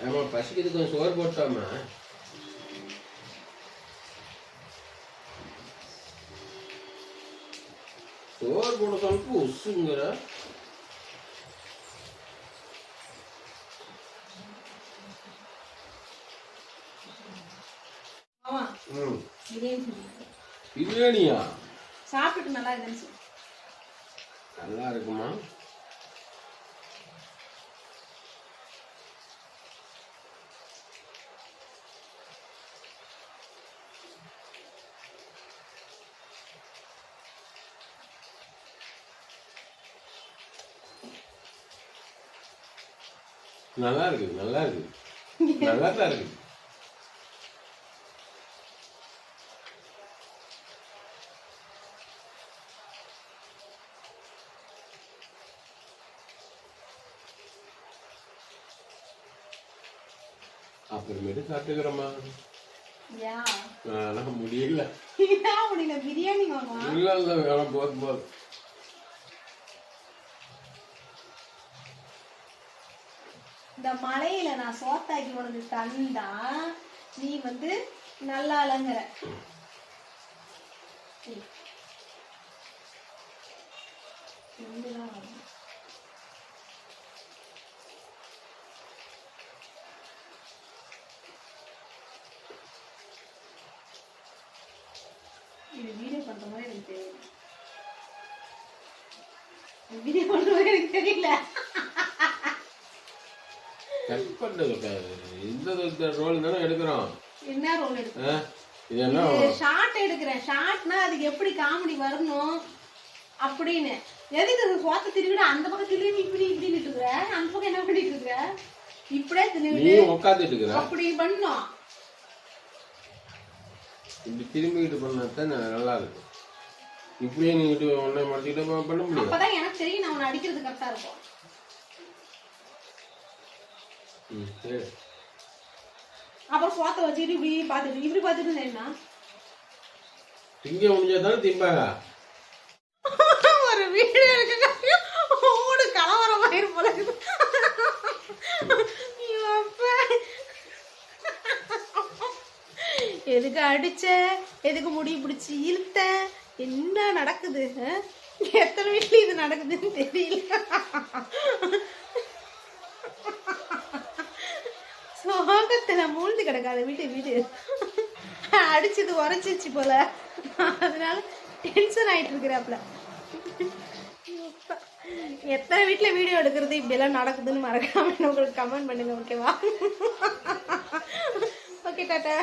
ஆமா பசிக்குது கொஞ்சம் சோறு போட்டோமா. சோறு போட சொல்லிட்டு உசுங்கிற. பிரியாணியா சாப்பிட்டு நல்லா இருந்துச்சு. நல்லா இருக்குமா? நல்லா இருக்கு, நல்லா இருக்கு, நல்லா தான் இருக்கு. அப்புறமேட்டு சாப்பிட்டுக்கிறோமா? முடியல. பிரியாணி இல்ல இல்ல போதும் போதும். இந்த மலையில நான் சோத்தாக்கி உனக்கு தந்தா நீ வந்து நல்லா அலங்குற. இது வீடியோ பண்ற மாதிரி எனக்கு தெரியல. வீடியோ பண்ற மாதிரி எனக்கு தெரியல. கட் பண்றது இந்த ரோல் தானே எடுக்கிறோம். என்ன ரோல் எடுக்கிறோம்? இதெல்லாம் ஷார்ட் எடுக்கிறேன். ஷார்ட்னா அதுக்கு எப்படி காமெடி வரணும் அப்படின்னு. எதுக்கு சோத்த திருவிட அந்த பக்கம் திரும்பி இப்படி இப்படின்னு இருக்கிற, அந்த பக்கம் என்ன பண்ணிட்டு இருக்கிற? இப்படியே திரும்பி உட்காந்துட்டு இருக்கிற அப்படி பண்ணோம். இப்படி திரும்பிக்கிட்டு பண்ணாதான் நல்லா இருக்கும். இப்படியே நீங்கிட்டு ஒன்றை மறைச்சிக்கிட்டு பண்ண முடியும். அப்பதான் எனக்கு தெரியும் நான் உன்னை அடிக்கிறது கரெக்டா இருக்கும். அப்புறம் சோத்த வச்சுட்டு இப்படி பார்த்துட்டு என்ன திங்க முடிஞ்சாதானே திம்பாங்க. ஒரு வீடு இருக்கு ஓடு கலவரமாயிரு போல. எதுக்கு அடிச்ச, எதுக்கு முடி பிடிச்சி இழுத்த, என்ன நடக்குது? எத்தனை வீட்டுல இது நடக்குதுன்னு தெரியல. சோகத்துல மூழ்ந்து கிடக்காத வீடு அடிச்சது உரைச்சிச்சு போல, அதனால டென்ஷன் ஆயிட்டு இருக்கிறாப்ல. எத்தனை வீட்டுல வீடியோ எடுக்கிறது இப்படி எல்லாம் நடக்குதுன்னு மறக்காம உங்களுக்கு கமெண்ட் பண்ணுங்க. ஓகேவா? ஓகே டாடா.